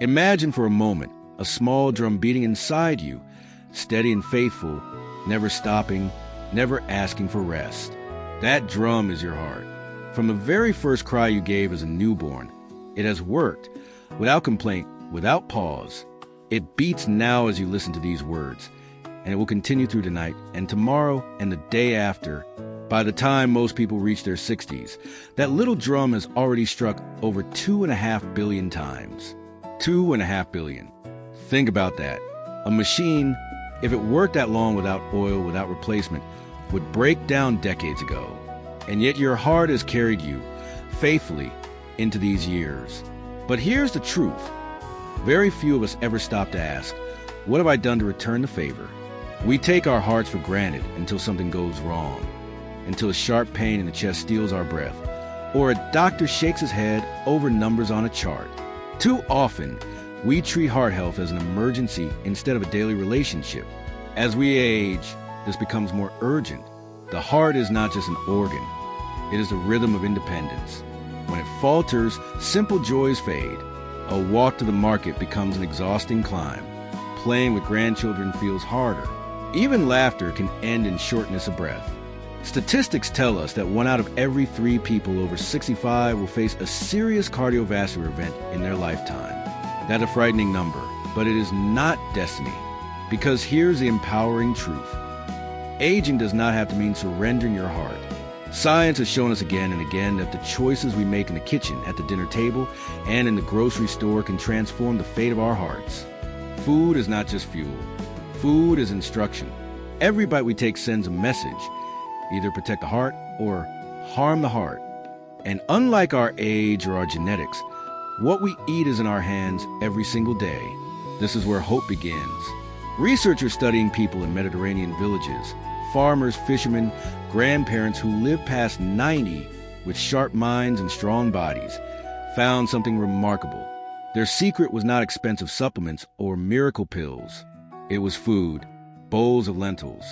Imagine for a moment a small drum beating inside you, steady and faithful, never stopping, never asking for rest. That drum is your heart. From the very first cry you gave as a newborn, it has worked, without complaint, without pause. It beats now as you listen to these words, and it will continue through tonight and tomorrow and the day after. By the time most people reach their 60s, that little drum has already struck over 2.5 billion times. 2.5 billion. Think about that. A machine, if it worked that long without oil, without replacement, would break down decades ago. And yet your heart has carried you faithfully into these years. But here's the truth. Very few of us ever stop to ask, what have I done to return the favor? We take our hearts for granted until something goes wrong, until a sharp pain in the chest steals our breath, or a doctor shakes his head over numbers on a chart. Too often, we treat heart health as an emergency instead of a daily relationship. As we age, this becomes more urgent. The heart is not just an organ. It is the rhythm of independence. When it falters, simple joys fade. A walk to the market becomes an exhausting climb. Playing with grandchildren feels harder. Even laughter can end in shortness of breath. Statistics tell us that 1 out of every 3 people over 65 will face a serious cardiovascular event in their lifetime. That's a frightening number, but it is not destiny. Because here's the empowering truth. Aging does not have to mean surrendering your heart. Science has shown us again and again that the choices we make in the kitchen, at the dinner table, and in the grocery store can transform the fate of our hearts. Food is not just fuel. Food is instruction. Every bite we take sends a message. Either protect the heart or harm the heart. And unlike our age or our genetics, what we eat is in our hands every single day. This is where hope begins. Researchers studying people in Mediterranean villages, farmers, fishermen, grandparents who lived past 90 with sharp minds and strong bodies, found something remarkable. Their secret was not expensive supplements or miracle pills. It was food, bowls of lentils,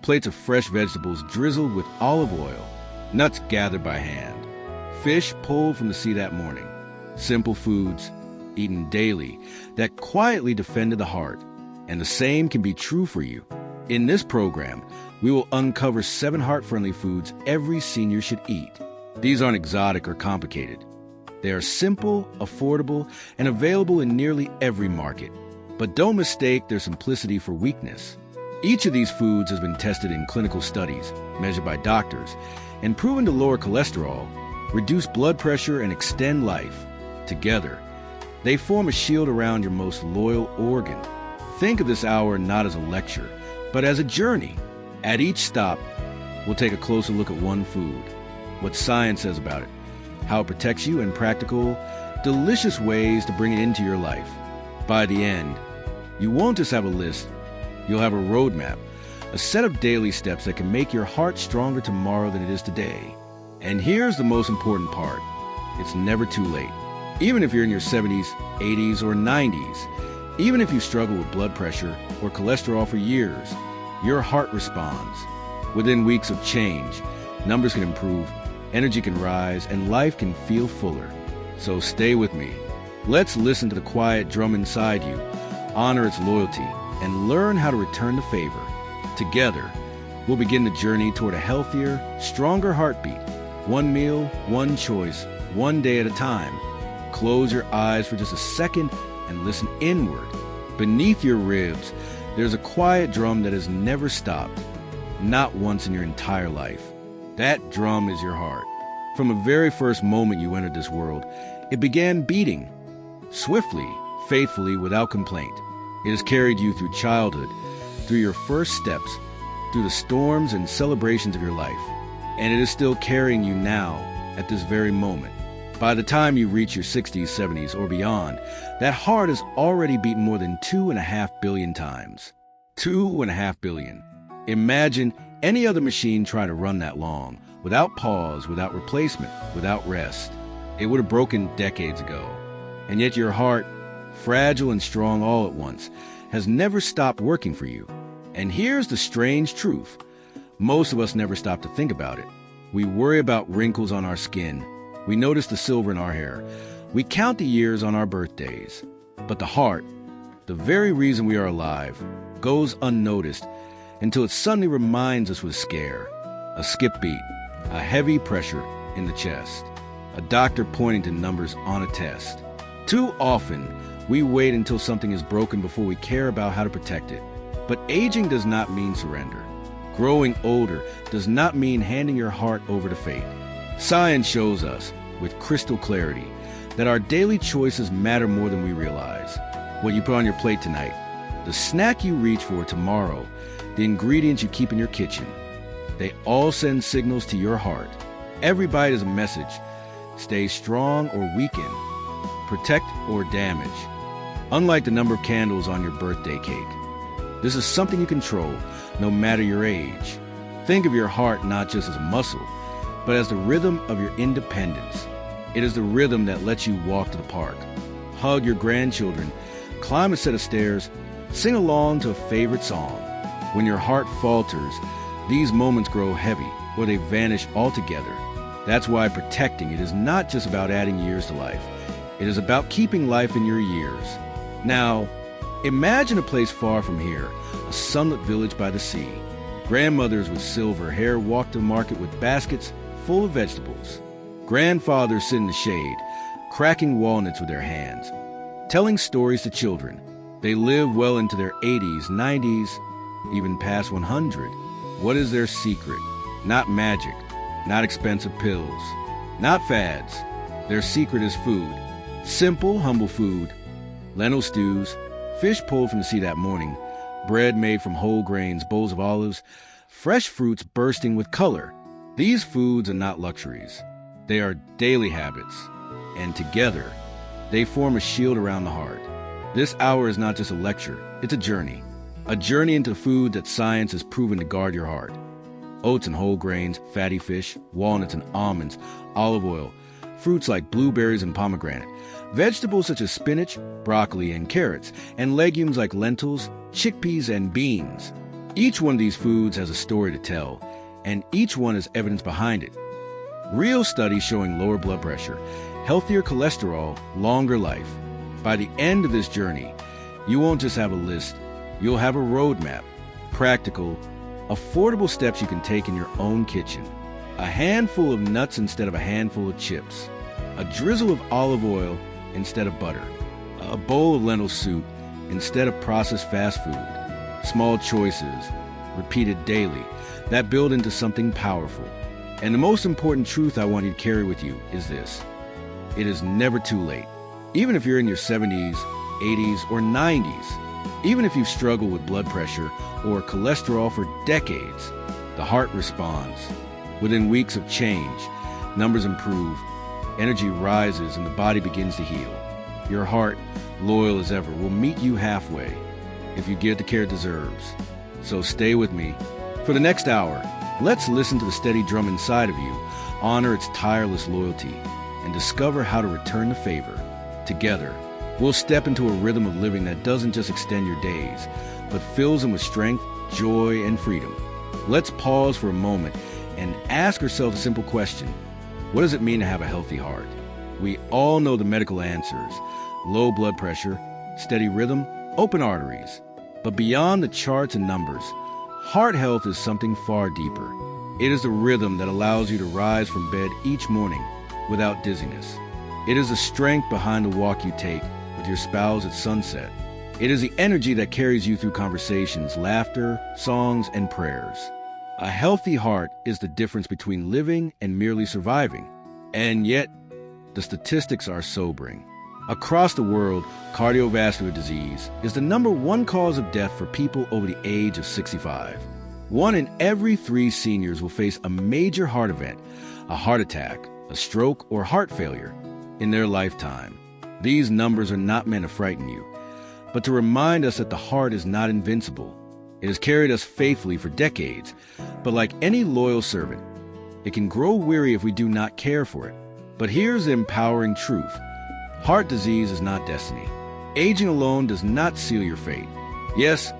plates of fresh vegetables drizzled with olive oil, nuts gathered by hand, fish pulled from the sea that morning. Simple foods, eaten daily, that quietly defended the heart. And the same can be true for you. In this program, we will uncover 7 heart-friendly foods every senior should eat. These aren't exotic or complicated. They are simple, affordable, and available in nearly every market. But don't mistake their simplicity for weakness. Each of these foods has been tested in clinical studies, measured by doctors, and proven to lower cholesterol, reduce blood pressure, and extend life. Together, they form a shield around your most loyal organ. Think of this hour not as a lecture, but as a journey. At each stop, we'll take a closer look at one food, what science says about it, how it protects you, and practical, delicious ways to bring it into your life. By the end, you won't just have a list, you'll have a roadmap, a set of daily steps that can make your heart stronger tomorrow than it is today. And here's the most important part. It's never too late. Even if you're in your 70s, 80s, or 90s, even if you struggle with blood pressure or cholesterol for years, your heart responds. Within weeks of change, numbers can improve, energy can rise, and life can feel fuller. So stay with me. Let's listen to the quiet drum inside you, honor its loyalty, and learn how to return the favor. Together, we'll begin the journey toward a healthier, stronger heartbeat. One meal, one choice, one day at a time. Close your eyes for just a second and listen inward. Beneath your ribs, there's a quiet drum that has never stopped, not once in your entire life. That drum is your heart. From the very first moment you entered this world, it began beating, swiftly, faithfully, without complaint. It has carried you through childhood, through your first steps, through the storms and celebrations of your life. And it is still carrying you now, at this very moment. By the time you reach your 60s, 70s, or beyond, that heart has already beaten more than 2.5 billion times. 2.5 billion. Imagine any other machine trying to run that long, without pause, without replacement, without rest. It would have broken decades ago. And yet your heart, fragile and strong all at once, has never stopped working for you. And here's the strange truth. Most of us never stop to think about it. We worry about wrinkles on our skin. We notice the silver in our hair. We count the years on our birthdays. But the heart, the very reason we are alive, goes unnoticed until it suddenly reminds us with a scare, a skip beat, a heavy pressure in the chest, a doctor pointing to numbers on a test. Too often, we wait until something is broken before we care about how to protect it. But aging does not mean surrender. Growing older does not mean handing your heart over to fate. Science shows us, with crystal clarity, that our daily choices matter more than we realize. What you put on your plate tonight, the snack you reach for tomorrow, the ingredients you keep in your kitchen, they all send signals to your heart. Every bite is a message. Stay strong or weaken, protect or damage. Unlike the number of candles on your birthday cake, this is something you control, no matter your age. Think of your heart not just as a muscle, but as the rhythm of your independence. It is the rhythm that lets you walk to the park, hug your grandchildren, climb a set of stairs, sing along to a favorite song. When your heart falters, these moments grow heavy, or they vanish altogether. That's why protecting it is not just about adding years to life. It is about keeping life in your years. Now, imagine a place far from here, a sunlit village by the sea. Grandmothers with silver hair walk to market with baskets full of vegetables. Grandfathers sit in the shade, cracking walnuts with their hands, telling stories to children. They live well into their 80s, 90s, even past 100. What is their secret? Not magic, not expensive pills, not fads. Their secret is food. Simple, humble food. Lentil stews, fish pulled from the sea that morning, bread made from whole grains, bowls of olives, fresh fruits bursting with color. These foods are not luxuries. They are daily habits, and together, they form a shield around the heart. This hour is not just a lecture, it's a journey into food that science has proven to guard your heart. Oats and whole grains, fatty fish, walnuts and almonds, olive oil, fruits like blueberries and pomegranate, vegetables such as spinach, broccoli, and carrots, and legumes like lentils, chickpeas, and beans. Each one of these foods has a story to tell, and each one has evidence behind it. Real studies showing lower blood pressure, healthier cholesterol, longer life. By the end of this journey, you won't just have a list, you'll have a roadmap, practical, affordable steps you can take in your own kitchen. A handful of nuts instead of a handful of chips. A drizzle of olive oil instead of butter. A bowl of lentil soup instead of processed fast food. Small choices, repeated daily, that build into something powerful. And the most important truth I want you to carry with you is this. It is never too late. Even if you're in your 70s, 80s, or 90s, even if you've struggled with blood pressure or cholesterol for decades, the heart responds. Within weeks of change, numbers improve, energy rises, and the body begins to heal. Your heart, loyal as ever, will meet you halfway if you give the care it deserves. So stay with me. For the next hour, let's listen to the steady drum inside of you, honor its tireless loyalty, and discover how to return the favor. Together, we'll step into a rhythm of living that doesn't just extend your days, but fills them with strength, joy, and freedom. Let's pause for a moment and ask ourselves a simple question. What does it mean to have a healthy heart? We all know the medical answers. Low blood pressure, steady rhythm, open arteries. But beyond the charts and numbers, heart health is something far deeper. It is the rhythm that allows you to rise from bed each morning without dizziness. It is the strength behind the walk you take with your spouse at sunset. It is the energy that carries you through conversations, laughter, songs, and prayers. A healthy heart is the difference between living and merely surviving. And yet, the statistics are sobering. Across the world, cardiovascular disease is the #1 cause of death for people over the age of 65. 1 in every 3 seniors will face a major heart event, a heart attack, a stroke, or heart failure in their lifetime. These numbers are not meant to frighten you, but to remind us that the heart is not invincible. It has carried us faithfully for decades, but like any loyal servant, it can grow weary if we do not care for it. But here's the empowering truth. Heart disease is not destiny. Aging alone does not seal your fate. Yes,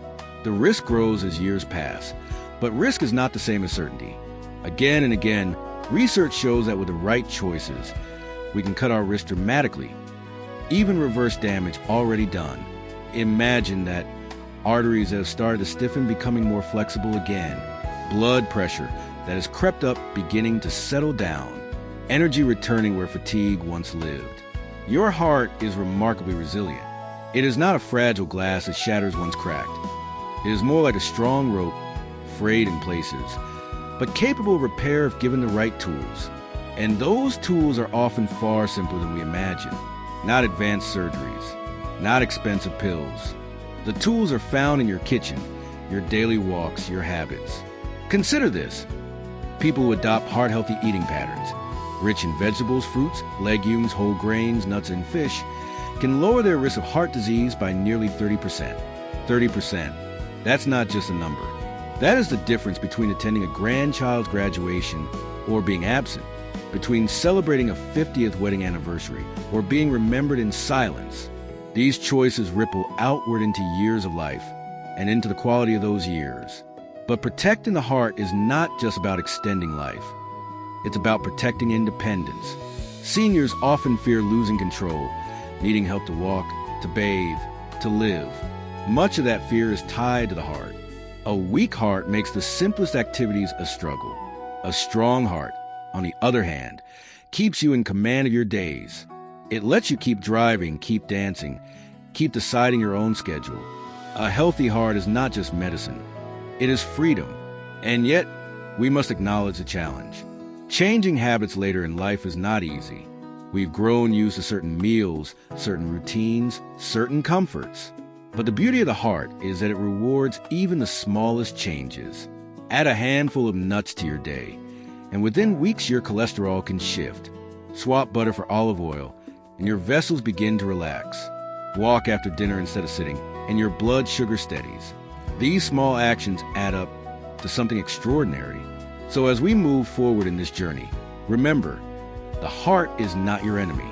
the risk grows as years pass, but risk is not the same as certainty. Again and again, research shows that with the right choices, we can cut our risk dramatically. even reverse damage already done. Imagine that arteries that have started to stiffen becoming more flexible again, blood pressure that has crept up beginning to settle down, energy returning where fatigue once lived. Your heart is remarkably resilient. It is not a fragile glass that shatters once cracked. It is more like a strong rope, frayed in places, but capable of repair if given the right tools. And those tools are often far simpler than we imagine. Not advanced surgeries, not expensive pills. The tools are found in your kitchen, your daily walks, your habits. Consider this. People who adopt heart-healthy eating patterns, rich in vegetables, fruits, legumes, whole grains, nuts, and fish, can lower their risk of heart disease by nearly 30%. 30%. That's not just a number. That is the difference between attending a grandchild's graduation or being absent, between celebrating a 50th wedding anniversary or being remembered in silence. These choices ripple outward into years of life and into the quality of those years. But protecting the heart is not just about extending life. It's about protecting independence. Seniors often fear losing control, needing help to walk, to bathe, to live. Much of that fear is tied to the heart. A weak heart makes the simplest activities a struggle. A strong heart, on the other hand, keeps you in command of your days. It lets you keep driving, keep dancing, keep deciding your own schedule. A healthy heart is not just medicine. It is freedom. And yet, we must acknowledge the challenge. Changing habits later in life is not easy. We've grown used to certain meals, certain routines, certain comforts. But the beauty of the heart is that it rewards even the smallest changes. Add a handful of nuts to your day, and within weeks your cholesterol can shift. Swap butter for olive oil, and your vessels begin to relax. Walk after dinner instead of sitting, and your blood sugar steadies. These small actions add up to something extraordinary. So as we move forward in this journey, remember, the heart is not your enemy.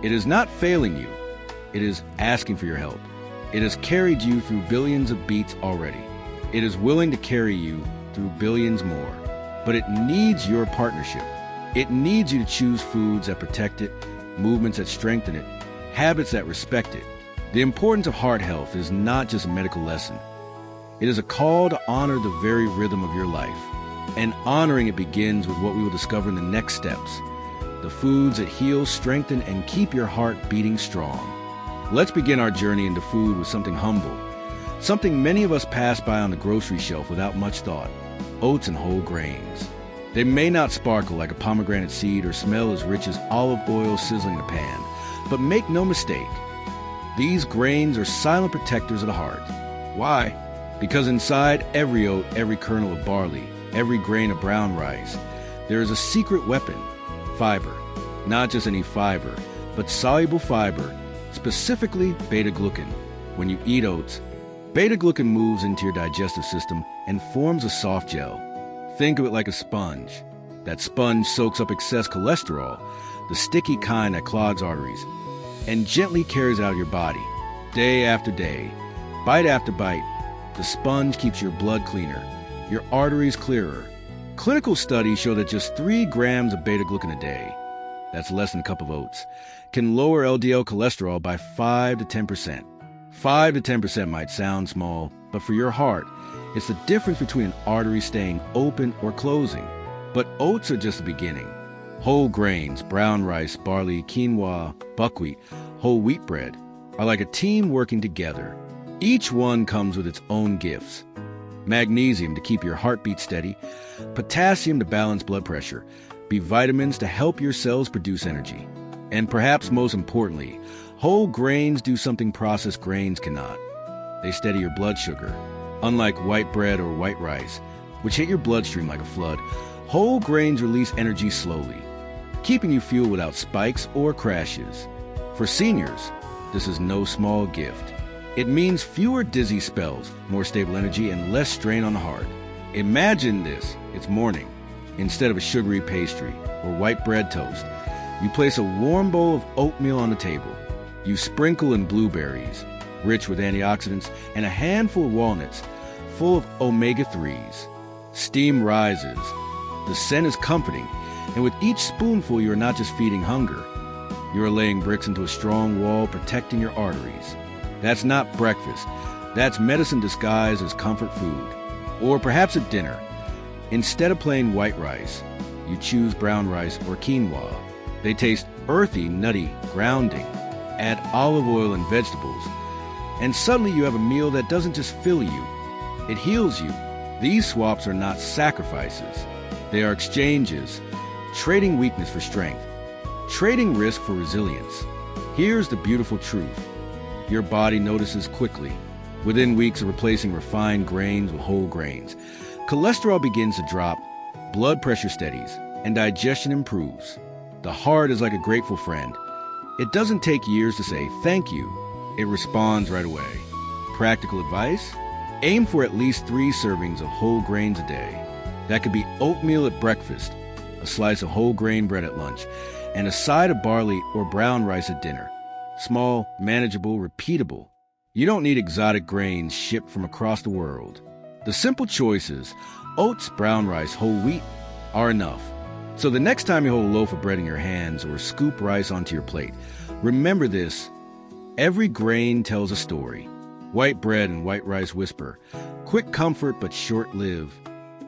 It is not failing you. It is asking for your help. It has carried you through billions of beats already. It is willing to carry you through billions more. But it needs your partnership. It needs you to choose foods that protect it, movements that strengthen it, habits that respect it. The importance of heart health is not just a medical lesson. It is a call to honor the very rhythm of your life. And honoring it begins with what we will discover in the next steps. The foods that heal, strengthen, and keep your heart beating strong. Let's begin our journey into food with something humble. Something many of us pass by on the grocery shelf without much thought. Oats and whole grains. They may not sparkle like a pomegranate seed or smell as rich as olive oil sizzling in a pan. But make no mistake, these grains are silent protectors of the heart. Why? Because inside every oat, every kernel of barley, every grain of brown rice, there is a secret weapon, fiber. Not just any fiber, but soluble fiber, specifically beta-glucan. When you eat oats, beta-glucan moves into your digestive system and forms a soft gel. Think of it like a sponge. That sponge soaks up excess cholesterol, the sticky kind that clogs arteries, and gently carries it out of your body. Day after day, bite after bite, the sponge keeps your blood cleaner, your arteries clearer. Clinical studies show that just 3 grams of beta-glucan a day, that's less than a cup of oats, can lower LDL cholesterol by 5 to 10%. 5 to 10% might sound small, but for your heart, it's the difference between an artery staying open or closing. But oats are just the beginning. Whole grains, brown rice, barley, quinoa, buckwheat, whole wheat bread are like a team working together. Each one comes with its own gifts. Magnesium to keep your heartbeat steady, potassium to balance blood pressure, B vitamins to help your cells produce energy. And perhaps most importantly, whole grains do something processed grains cannot. They steady your blood sugar. Unlike white bread or white rice, which hit your bloodstream like a flood, whole grains release energy slowly, keeping you fueled without spikes or crashes. For seniors, this is no small gift. It means fewer dizzy spells, more stable energy, and less strain on the heart. Imagine this, it's morning. Instead of a sugary pastry or white bread toast, you place a warm bowl of oatmeal on the table. You sprinkle in blueberries, rich with antioxidants, and a handful of walnuts, full of omega-3s. Steam rises. The scent is comforting, and with each spoonful you are not just feeding hunger, You are laying bricks into a strong wall, protecting your arteries. That's not breakfast. That's medicine disguised as comfort food. Or perhaps at dinner. Instead of plain white rice, you choose brown rice or quinoa. They taste earthy, nutty, grounding. Add olive oil and vegetables, and suddenly you have a meal that doesn't just fill you, it heals you. These swaps are not sacrifices. They are exchanges, trading weakness for strength, trading risk for resilience. Here's the beautiful truth. Your body notices quickly. Within weeks of replacing refined grains with whole grains, cholesterol begins to drop, blood pressure steadies, and digestion improves. The heart is like a grateful friend. It doesn't take years to say thank you. It responds right away. Practical advice? Aim for at least 3 servings of whole grains a day. That could be oatmeal at breakfast, a slice of whole grain bread at lunch, and a side of barley or brown rice at dinner. Small, manageable, repeatable. You don't need exotic grains shipped from across the world. The simple choices, oats, brown rice, whole wheat, are enough. So the next time you hold a loaf of bread in your hands or scoop rice onto your plate, remember this. Every grain tells a story. White bread and white rice whisper. Quick comfort but short-lived.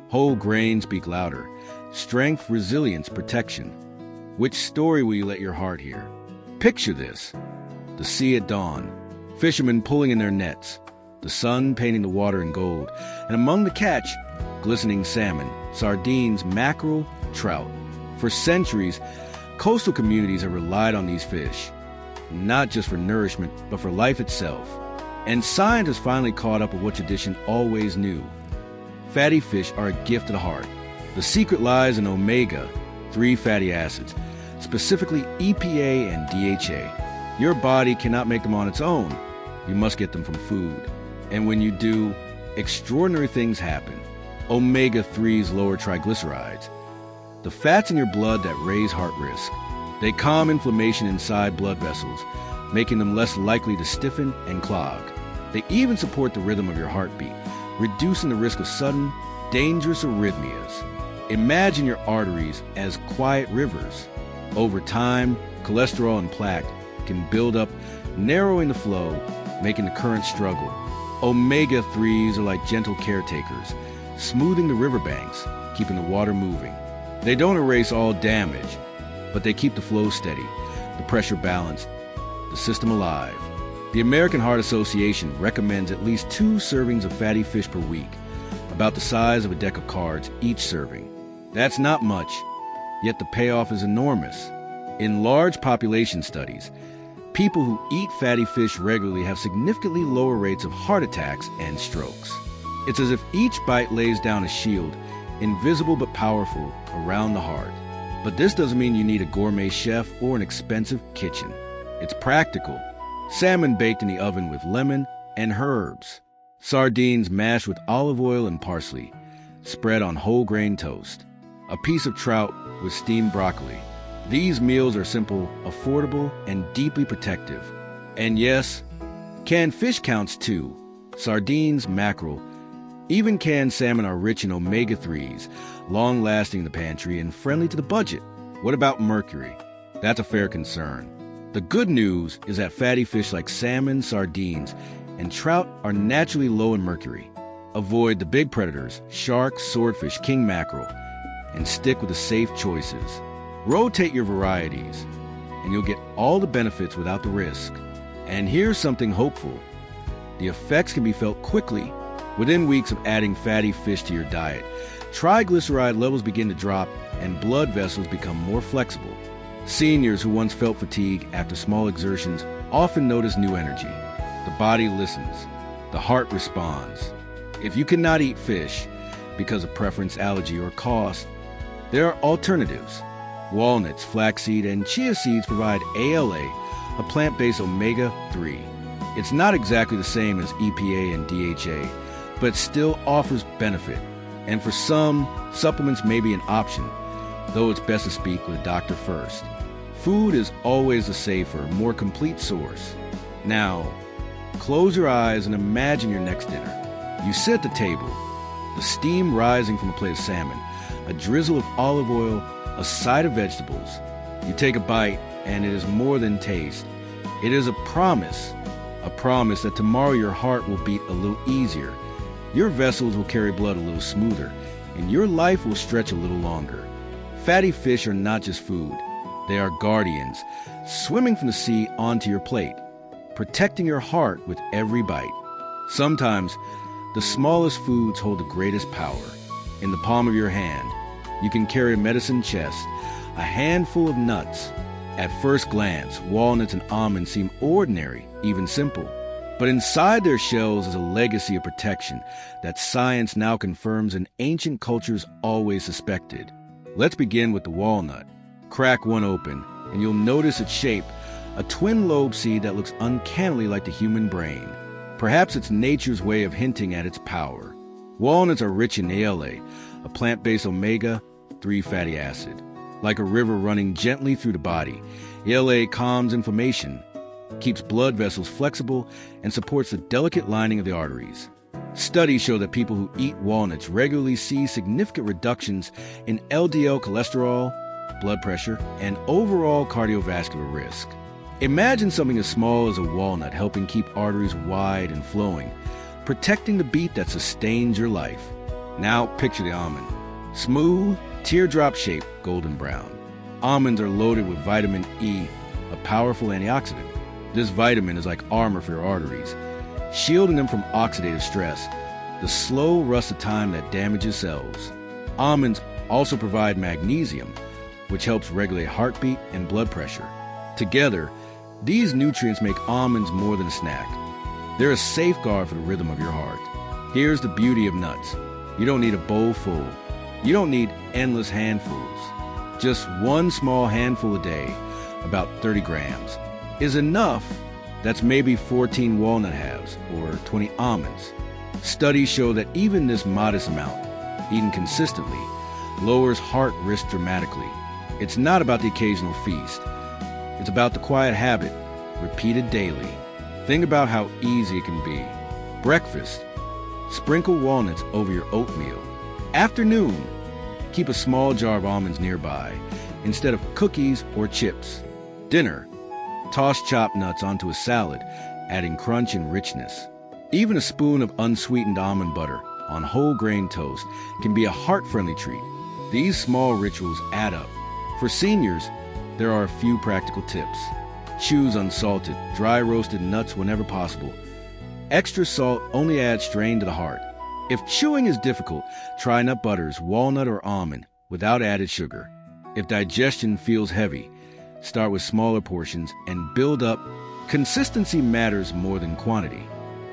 Whole grains speak louder. Strength, resilience, protection. Which story will you let your heart hear? Picture this. The sea at dawn. Fishermen pulling in their nets. The sun painting the water in gold. And among the catch, glistening salmon, sardines, mackerel, trout. For centuries, coastal communities have relied on these fish, not just for nourishment, but for life itself. And science has finally caught up with what tradition always knew. Fatty fish are a gift to the heart. The secret lies in omega-3 fatty acids, specifically EPA and DHA. Your body cannot make them on its own. You must get them from food. And when you do, extraordinary things happen. Omega-3s lower triglycerides, the fats in your blood that raise heart risk. They calm inflammation inside blood vessels, making them less likely to stiffen and clog. They even support the rhythm of your heartbeat, reducing the risk of sudden, dangerous arrhythmias. Imagine your arteries as quiet rivers. Over time, cholesterol and plaque can build up, narrowing the flow, making the current struggle. Omega-3s are like gentle caretakers, smoothing the riverbanks, keeping the water moving. They don't erase all damage, but they keep the flow steady, the pressure balanced, the system alive. The American Heart Association recommends at least 2 servings of fatty fish per week, about the size of a deck of cards each serving. That's not much, yet the payoff is enormous. In large population studies, people who eat fatty fish regularly have significantly lower rates of heart attacks and strokes. It's as if each bite lays down a shield, invisible but powerful, around the heart. But this doesn't mean you need a gourmet chef or an expensive kitchen. It's practical. Salmon baked in the oven with lemon and herbs. Sardines mashed with olive oil and parsley, spread on whole grain toast. A piece of trout with steamed broccoli. These meals are simple, affordable, and deeply protective. And yes, canned fish counts too. Sardines, mackerel, even canned salmon are rich in omega-3s, long-lasting in the pantry and friendly to the budget. What about mercury? That's a fair concern. The good news is that fatty fish like salmon, sardines, and trout are naturally low in mercury. Avoid the big predators, sharks, swordfish, king mackerel, and stick with the safe choices. Rotate your varieties, and you'll get all the benefits without the risk. And here's something hopeful. The effects can be felt quickly. Within weeks of adding fatty fish to your diet, triglyceride levels begin to drop and blood vessels become more flexible. Seniors who once felt fatigue after small exertions often notice new energy. The body listens. The heart responds. If you cannot eat fish because of preference, allergy, or cost, there are alternatives. Walnuts, flaxseed, and chia seeds provide ALA, a plant-based omega-3. It's not exactly the same as EPA and DHA, but still offers benefit. And for some, supplements may be an option, though it's best to speak with a doctor first. Food is always a safer, more complete source. Now, close your eyes and imagine your next dinner. You sit at the table, the steam rising from a plate of salmon, a drizzle of olive oil, a side of vegetables. You take a bite, and it is more than taste. It is a promise that tomorrow your heart will beat a little easier, your vessels will carry blood a little smoother, and your life will stretch a little longer. Fatty fish are not just food. They are guardians, swimming from the sea onto your plate, protecting your heart with every bite. Sometimes, the smallest foods hold the greatest power. In the palm of your hand, you can carry a medicine chest, a handful of nuts. At first glance, walnuts and almonds seem ordinary, even simple. But inside their shells is a legacy of protection that science now confirms and ancient cultures always suspected. Let's begin with the walnut. Crack one open, and you'll notice its shape, a twin-lobe seed that looks uncannily like the human brain. Perhaps it's nature's way of hinting at its power. Walnuts are rich in ALA, a plant-based omega-3 fatty acid. Like a river running gently through the body, ALA calms inflammation, keeps blood vessels flexible, and supports the delicate lining of the arteries. Studies show that people who eat walnuts regularly see significant reductions in LDL cholesterol, blood pressure, and overall cardiovascular risk. Imagine something as small as a walnut helping keep arteries wide and flowing, protecting the beat that sustains your life. Now picture the almond. Smooth, teardrop-shaped, golden brown. Almonds are loaded with vitamin E, a powerful antioxidant. This vitamin is like armor for your arteries, shielding them from oxidative stress, the slow rust of time that damages cells. Almonds also provide magnesium, which helps regulate heartbeat and blood pressure. Together, these nutrients make almonds more than a snack. They're a safeguard for the rhythm of your heart. Here's the beauty of nuts. You don't need a bowl full. You don't need endless handfuls. Just one small handful a day, about 30 grams, is enough. That's maybe 14 walnut halves or 20 almonds. Studies show that even this modest amount, eaten consistently, lowers heart risk dramatically. It's not about the occasional feast. It's about the quiet habit, repeated daily. Think about how easy it can be. Breakfast, sprinkle walnuts over your oatmeal. Afternoon, keep a small jar of almonds nearby instead of cookies or chips. Dinner, toss chopped nuts onto a salad, adding crunch and richness. Even a spoon of unsweetened almond butter on whole grain toast can be a heart-friendly treat. These small rituals add up. For seniors, there are a few practical tips. Choose unsalted, dry roasted nuts whenever possible. Extra salt only adds strain to the heart. If chewing is difficult, try nut butters, walnut or almond, without added sugar. If digestion feels heavy, start with smaller portions and build up. Consistency matters more than quantity.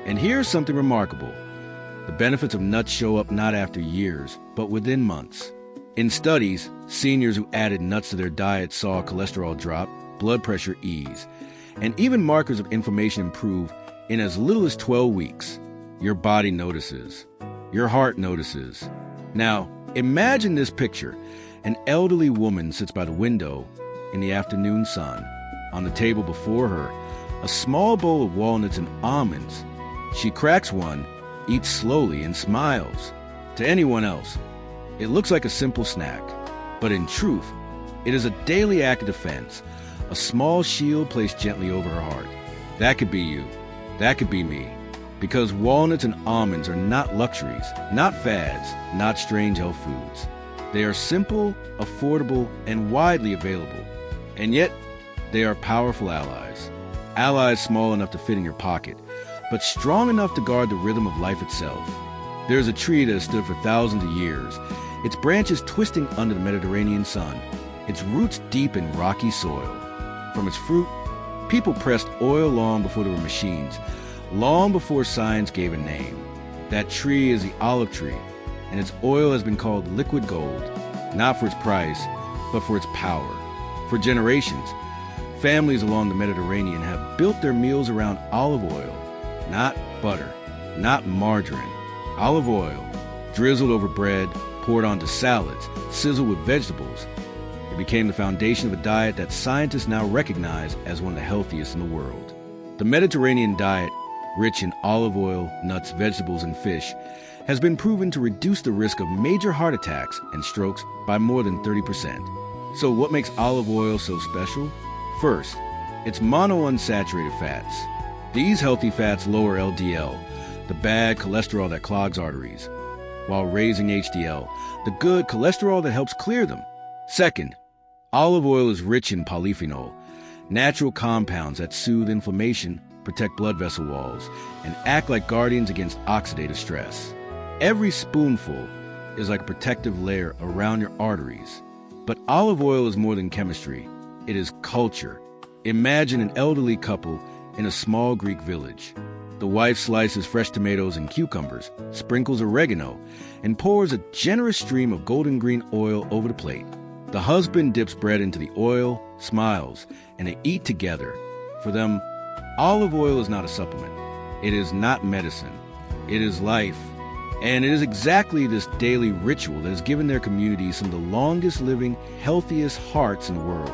And here's something remarkable. The benefits of nuts show up not after years, but within months. In studies, seniors who added nuts to their diet saw cholesterol drop, blood pressure ease, and even markers of inflammation improve in as little as 12 weeks. Your body notices. Your heart notices. Now, imagine this picture. An elderly woman sits by the window in the afternoon sun. On the table before her, a small bowl of walnuts and almonds. She cracks one, eats slowly, and smiles. To anyone else, it looks like a simple snack. But in truth, it is a daily act of defense, a small shield placed gently over her heart. That could be you. That could be me. Because walnuts and almonds are not luxuries, not fads, not strange health foods. They are simple, affordable, and widely available. And yet, they are powerful allies. Allies small enough to fit in your pocket, but strong enough to guard the rhythm of life itself. There's a tree that has stood for thousands of years, its branches twisting under the Mediterranean sun, its roots deep in rocky soil. From its fruit, people pressed oil long before there were machines, long before science gave a name. That tree is the olive tree, and its oil has been called liquid gold, not for its price, but for its power. For generations, families along the Mediterranean have built their meals around olive oil, not butter, not margarine. Olive oil, drizzled over bread, poured onto salads, sizzled with vegetables. It became the foundation of a diet that scientists now recognize as one of the healthiest in the world. The Mediterranean diet, rich in olive oil, nuts, vegetables, and fish, has been proven to reduce the risk of major heart attacks and strokes by more than 30%. So what makes olive oil so special? First, it's monounsaturated fats. These healthy fats lower LDL, the bad cholesterol that clogs arteries, while raising HDL, the good cholesterol that helps clear them. Second, olive oil is rich in polyphenol, natural compounds that soothe inflammation, protect blood vessel walls, and act like guardians against oxidative stress. Every spoonful is like a protective layer around your arteries. But olive oil is more than chemistry. It is culture. Imagine an elderly couple in a small Greek village. The wife slices fresh tomatoes and cucumbers, sprinkles oregano, and pours a generous stream of golden green oil over the plate. The husband dips bread into the oil, smiles, and they eat together. For them, olive oil is not a supplement. It is not medicine. It is life. And it is exactly this daily ritual that has given their community some of the longest living, healthiest hearts in the world.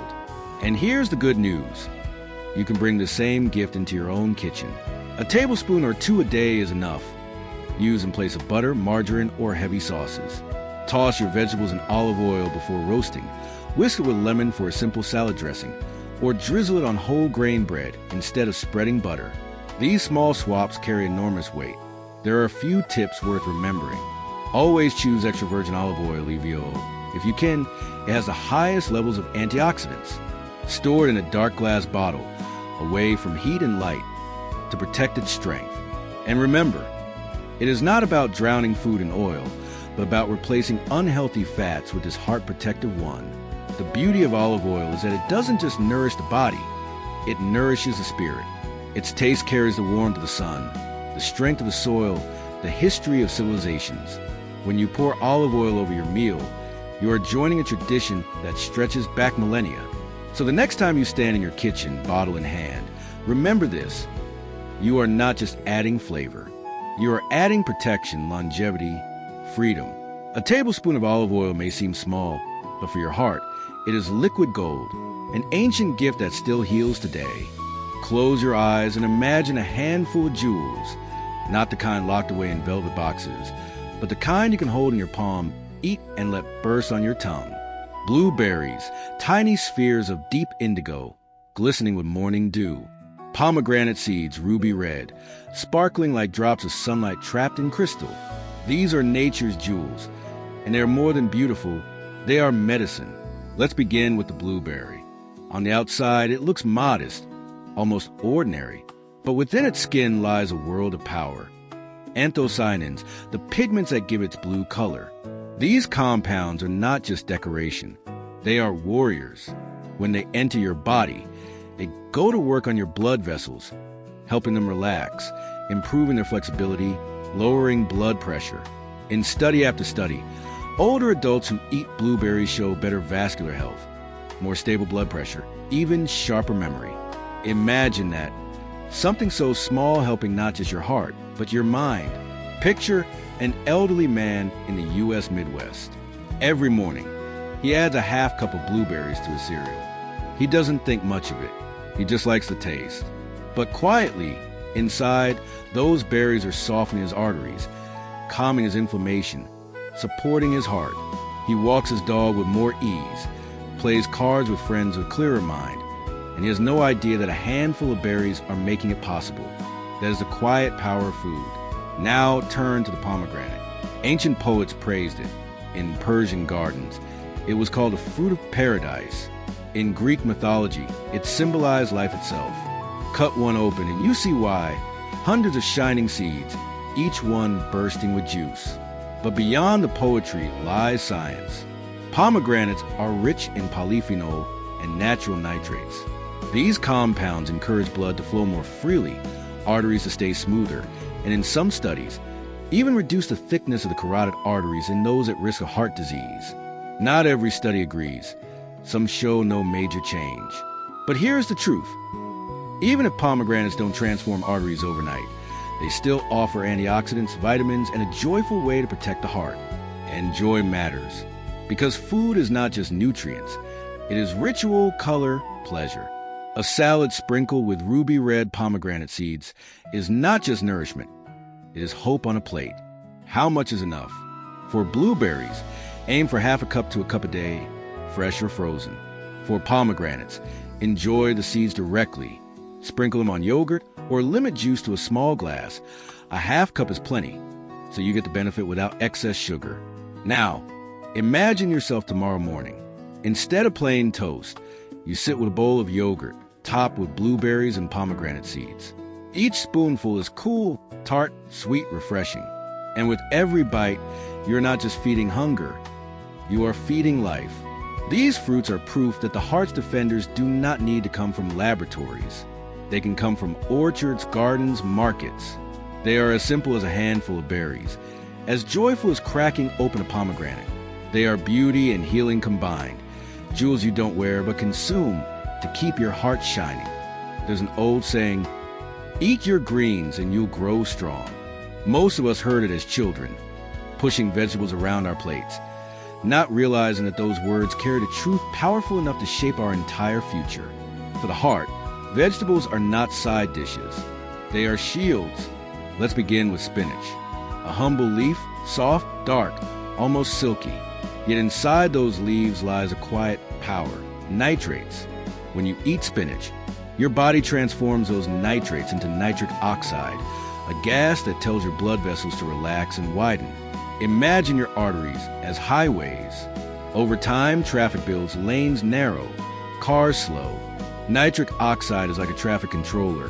And here's the good news. You can bring the same gift into your own kitchen. A tablespoon or two a day is enough. Use in place of butter, margarine, or heavy sauces. Toss your vegetables in olive oil before roasting. Whisk it with lemon for a simple salad dressing, or drizzle it on whole grain bread instead of spreading butter. These small swaps carry enormous weight. There are a few tips worth remembering. Always choose extra virgin olive oil, EVO. If you can, it has the highest levels of antioxidants. Stored in a dark glass bottle, away from heat and light, to protect its strength. And remember, it is not about drowning food in oil, but about replacing unhealthy fats with this heart-protective one. The beauty of olive oil is that it doesn't just nourish the body, it nourishes the spirit. Its taste carries the warmth of the sun, the strength of the soil, the history of civilizations. When you pour olive oil over your meal, you are joining a tradition that stretches back millennia. So the next time you stand in your kitchen, bottle in hand, remember this. You are not just adding flavor. You are adding protection, longevity, freedom. A tablespoon of olive oil may seem small, but for your heart, it is liquid gold, an ancient gift that still heals today. Close your eyes and imagine a handful of jewels, not the kind locked away in velvet boxes, but the kind you can hold in your palm, eat and let burst on your tongue. Blueberries, tiny spheres of deep indigo, glistening with morning dew. Pomegranate seeds, ruby red, sparkling like drops of sunlight trapped in crystal. These are nature's jewels, and they are more than beautiful, they are medicine. Let's begin with the blueberry. On the outside, it looks modest, almost ordinary, but within its skin lies a world of power. Anthocyanins, the pigments that give its blue color. These compounds are not just decoration. They are warriors. When they enter your body, they go to work on your blood vessels, helping them relax, improving their flexibility, lowering blood pressure. In study after study, older adults who eat blueberries show better vascular health, more stable blood pressure, even sharper memory. Imagine that. Something so small helping not just your heart, but your mind. Picture an elderly man in the U.S. Midwest. Every morning, he adds a half cup of blueberries to his cereal. He doesn't think much of it. He just likes the taste. But quietly, inside, those berries are softening his arteries, calming his inflammation, supporting his heart. He walks his dog with more ease, plays cards with friends with clearer mind, and he has no idea that a handful of berries are making it possible. That is the quiet power of food. Now turn to the pomegranate. Ancient poets praised it. In Persian gardens, it was called the fruit of paradise. In Greek mythology, it symbolized life itself. Cut one open and you see why. Hundreds of shining seeds, each one bursting with juice. But beyond the poetry lies science. Pomegranates are rich in polyphenol and natural nitrates. These compounds encourage blood to flow more freely, arteries to stay smoother, and in some studies, even reduce the thickness of the carotid arteries in those at risk of heart disease. Not every study agrees. Some show no major change. But here's the truth. Even if pomegranates don't transform arteries overnight, they still offer antioxidants, vitamins, and a joyful way to protect the heart. And joy matters. Because food is not just nutrients. It is ritual, color, pleasure. A salad sprinkled with ruby red pomegranate seeds is not just nourishment. It is hope on a plate. How much is enough? For blueberries, aim for half a cup to a cup a day, fresh or frozen. For pomegranates, Enjoy the seeds directly. Sprinkle them on yogurt or limit juice to a small glass. A half cup is plenty, so you get the benefit without excess sugar. Now, imagine yourself tomorrow morning. Instead of plain toast, you sit with a bowl of yogurt, topped with blueberries and pomegranate seeds. Each spoonful is cool, tart, sweet, refreshing. And with every bite, you're not just feeding hunger, you are feeding life. These fruits are proof that the heart's defenders do not need to come from laboratories. They can come from orchards, gardens, markets. They are as simple as a handful of berries, as joyful as cracking open a pomegranate. They are beauty and healing combined, jewels you don't wear but consume to keep your heart shining. There's an old saying, eat your greens and you'll grow strong. Most of us heard it as children, pushing vegetables around our plates, not realizing that those words carried a truth powerful enough to shape our entire future. For the heart, vegetables are not side dishes. They are shields. Let's begin with spinach. A humble leaf, soft, dark, almost silky. Yet inside those leaves lies a quiet power, nitrates. When you eat spinach, your body transforms those nitrates into nitric oxide, a gas that tells your blood vessels to relax and widen. Imagine your arteries as highways. Over time, traffic builds lanes narrow, cars slow. Nitric oxide is like a traffic controller,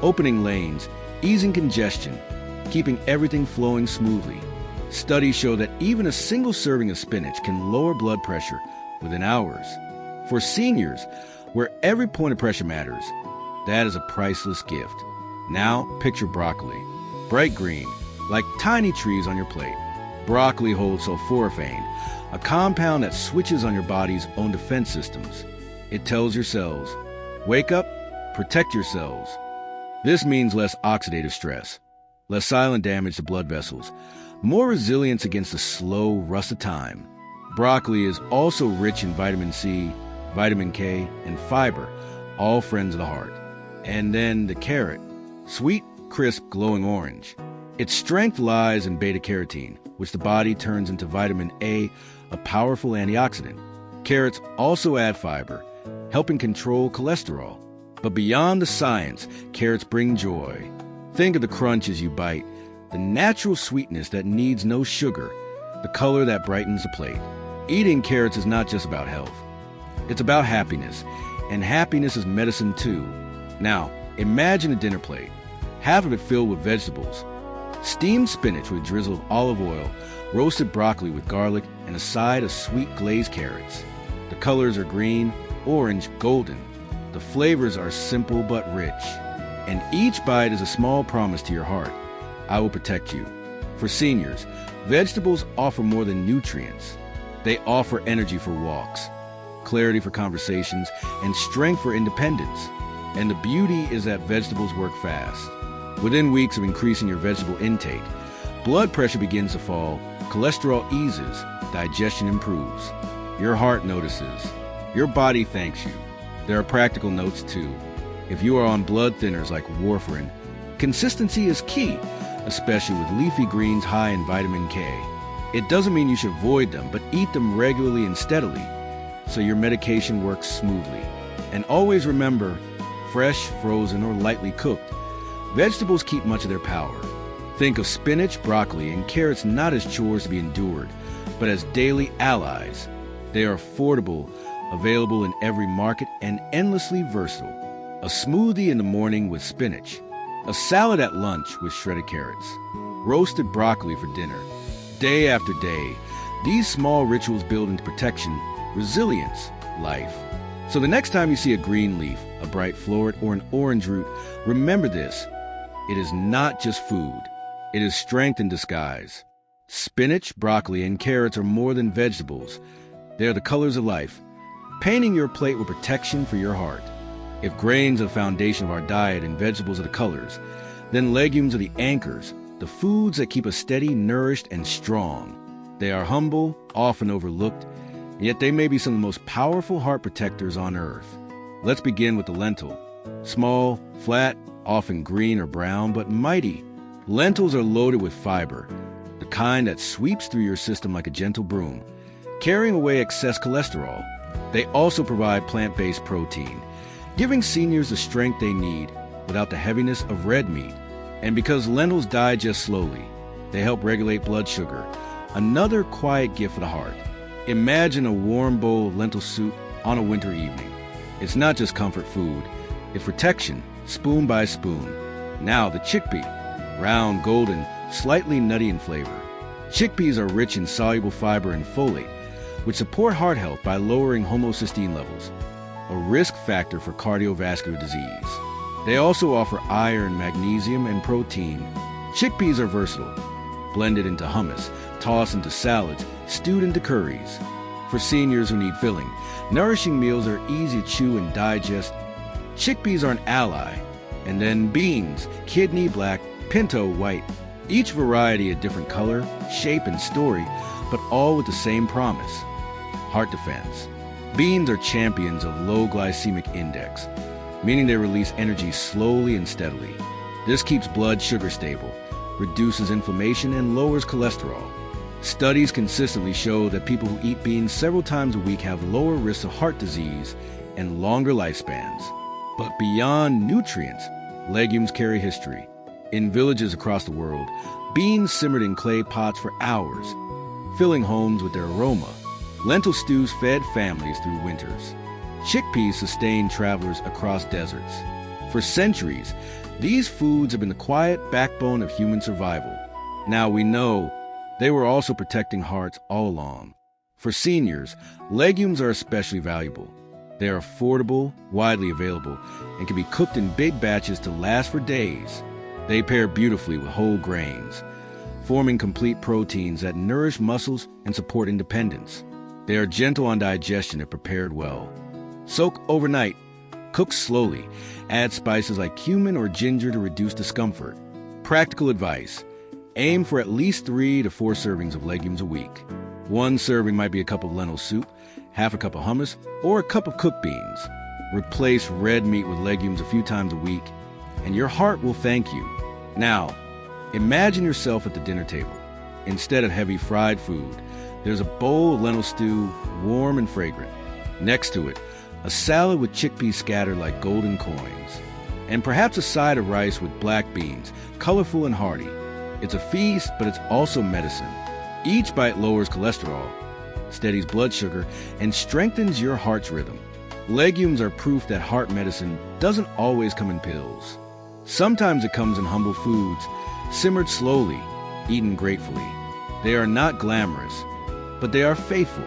opening lanes, easing congestion, keeping everything flowing smoothly. Studies show that even a single serving of spinach can lower blood pressure within hours. For seniors, where every point of pressure matters, that is a priceless gift. Now, picture broccoli. Bright green, like tiny trees on your plate. Broccoli holds sulforaphane, a compound that switches on your body's own defense systems. It tells your cells, wake up, protect your cells. This means less oxidative stress, less silent damage to blood vessels, more resilience against the slow rust of time. Broccoli is also rich in vitamin C, vitamin K, and fiber, all friends of the heart. And then the carrot, sweet, crisp, glowing orange. Its strength lies in beta-carotene, which the body turns into vitamin A, a powerful antioxidant. Carrots also add fiber, helping control cholesterol. But beyond the science, carrots bring joy. Think of the crunch as you bite, the natural sweetness that needs no sugar, the color that brightens the plate. Eating carrots is not just about health. It's about happiness, and happiness is medicine too. Now, imagine a dinner plate, half of it filled with vegetables. Steamed spinach with a drizzle of olive oil, roasted broccoli with garlic, and a side of sweet glazed carrots. The colors are green, orange, golden. The flavors are simple but rich. And each bite is a small promise to your heart. I will protect you. For seniors, vegetables offer more than nutrients. They offer energy for walks, clarity for conversations, and strength for independence. And the beauty is that vegetables work fast. Within weeks of increasing your vegetable intake, blood pressure begins to fall, cholesterol eases, digestion improves. Your heart notices. Your body thanks you. There are practical notes too. If you are on blood thinners like warfarin, consistency is key, especially with leafy greens high in vitamin K. It doesn't mean you should avoid them, but eat them regularly and steadily, so your medication works smoothly. And always remember, fresh, frozen, or lightly cooked, vegetables keep much of their power. Think of spinach, broccoli, and carrots not as chores to be endured, but as daily allies. They are affordable, available in every market, and endlessly versatile. A smoothie in the morning with spinach, a salad at lunch with shredded carrots, roasted broccoli for dinner. Day after day, these small rituals build into protection, resilience, life. So the next time you see a green leaf, a bright floret, or an orange root, remember this. It is not just food. It is strength in disguise. Spinach, broccoli, and carrots are more than vegetables. They are the colors of life, painting your plate with protection for your heart. If grains are the foundation of our diet and vegetables are the colors, then legumes are the anchors, the foods that keep us steady, nourished, and strong. They are humble, often overlooked, yet they may be some of the most powerful heart protectors on earth. Let's begin with the lentil. Small, flat, often green or brown, but mighty. Lentils are loaded with fiber, the kind that sweeps through your system like a gentle broom, carrying away excess cholesterol. They also provide plant-based protein, giving seniors the strength they need without the heaviness of red meat. And because lentils digest slowly, they help regulate blood sugar, another quiet gift for the heart. Imagine a warm bowl of lentil soup on a winter evening. It's not just comfort food, it's protection, spoon by spoon. Now the chickpea, round, golden, slightly nutty in flavor. Chickpeas are rich in soluble fiber and folate, which support heart health by lowering homocysteine levels, a risk factor for cardiovascular disease. They also offer iron, magnesium, and protein. Chickpeas are versatile, blended into hummus, tossed into salads, stewed into curries. For seniors who need filling, nourishing meals are easy to chew and digest. Chickpeas are an ally. And then beans, kidney black, pinto white. Each variety a different color, shape, and story, but all with the same promise: heart defense. Beans are champions of low glycemic index, meaning they release energy slowly and steadily. This keeps blood sugar stable, reduces inflammation, and lowers cholesterol. Studies consistently show that people who eat beans several times a week have lower risks of heart disease and longer lifespans. But beyond nutrients, legumes carry history. In villages across the world, beans simmered in clay pots for hours, filling homes with their aroma. Lentil stews fed families through winters. Chickpeas sustained travelers across deserts. For centuries, these foods have been the quiet backbone of human survival. Now we know they were also protecting hearts all along. For seniors, legumes are especially valuable. They are affordable, widely available, and can be cooked in big batches to last for days. They pair beautifully with whole grains, forming complete proteins that nourish muscles and support independence. They are gentle on digestion if prepared well. Soak overnight. Cook slowly. Add spices like cumin or ginger to reduce discomfort. Practical advice: aim for at least 3 to 4 servings of legumes a week. One serving might be a cup of lentil soup, half a cup of hummus, or a cup of cooked beans. Replace red meat with legumes a few times a week, and your heart will thank you. Now, imagine yourself at the dinner table. Instead of heavy fried food, there's a bowl of lentil stew, warm and fragrant. Next to it, a salad with chickpeas scattered like golden coins. And perhaps a side of rice with black beans, colorful and hearty. It's a feast, but it's also medicine. Each bite lowers cholesterol, steadies blood sugar, and strengthens your heart's rhythm. Legumes are proof that heart medicine doesn't always come in pills. Sometimes it comes in humble foods, simmered slowly, eaten gratefully. They are not glamorous, but they are faithful.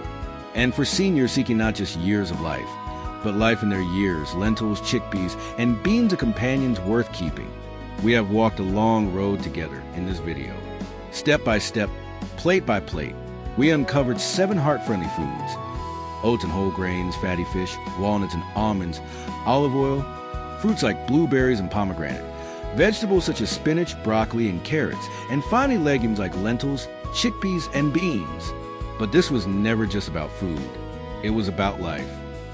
And for seniors seeking not just years of life, but life in their years, lentils, chickpeas, and beans are companions worth keeping. We have walked a long road together in this video. Step by step, plate by plate, we uncovered 7 heart-friendly foods: oats and whole grains, fatty fish, walnuts and almonds, olive oil, fruits like blueberries and pomegranate, vegetables such as spinach, broccoli, and carrots, and finally legumes like lentils, chickpeas, and beans. But this was never just about food. It was about life,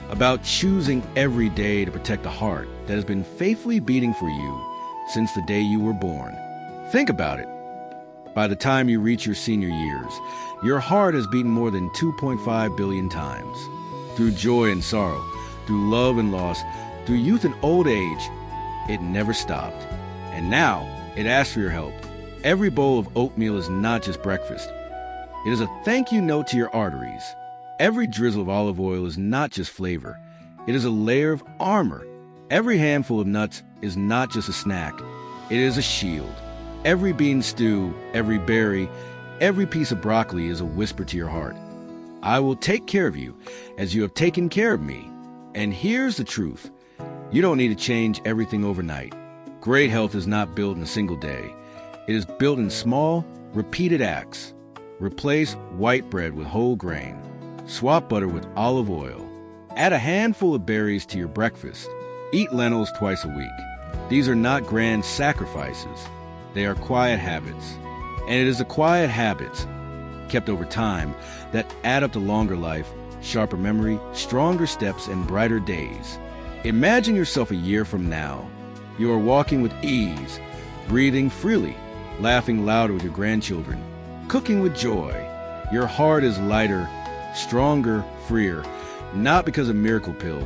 about choosing every day to protect the heart that has been faithfully beating for you since the day you were born. Think about it. By the time you reach your senior years, your heart has beaten more than 2.5 billion times. Through joy and sorrow, through love and loss, through youth and old age, it never stopped. And now, it asks for your help. Every bowl of oatmeal is not just breakfast. It is a thank you note to your arteries. Every drizzle of olive oil is not just flavor. It is a layer of armor. Every handful of nuts is not just a snack. It is a shield. Every bean stew, every berry, every piece of broccoli is a whisper to your heart. I will take care of you as you have taken care of me. And here's the truth. You don't need to change everything overnight. Great health is not built in a single day. It is built in small, repeated acts. Replace white bread with whole grain. Swap butter with olive oil. Add a handful of berries to your breakfast. Eat lentils twice a week. These are not grand sacrifices. They are quiet habits. And it is the quiet habits, kept over time, that add up to longer life, sharper memory, stronger steps, and brighter days. Imagine yourself a year from now. You are walking with ease, breathing freely, laughing louder with your grandchildren, cooking with joy. Your heart is lighter, stronger, freer, not because of miracle pill,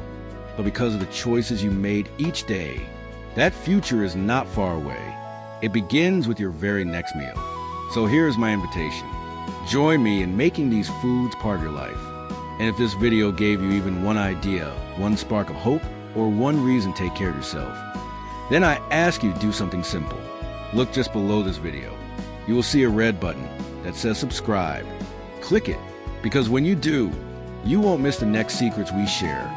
but because of the choices you made each day. That future is not far away. It begins with your very next meal. So here's my invitation. Join me in making these foods part of your life. And if this video gave you even one idea, one spark of hope, or one reason to take care of yourself, then I ask you to do something simple. Look just below this video. You will see a red button that says subscribe. Click it, because when you do, you won't miss the next secrets we share.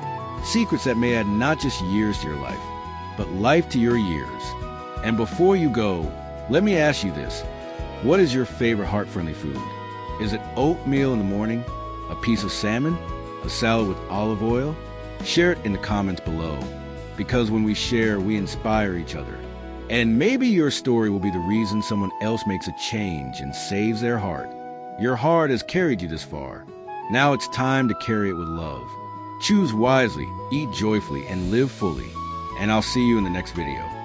Secrets that may add not just years to your life, but life to your years. And before you go, let me ask you this. What is your favorite heart-friendly food? Is it oatmeal in the morning? A piece of salmon? A salad with olive oil? Share it in the comments below. Because when we share, we inspire each other. And maybe your story will be the reason someone else makes a change and saves their heart. Your heart has carried you this far. Now it's time to carry it with love. Choose wisely, eat joyfully, and live fully. And I'll see you in the next video.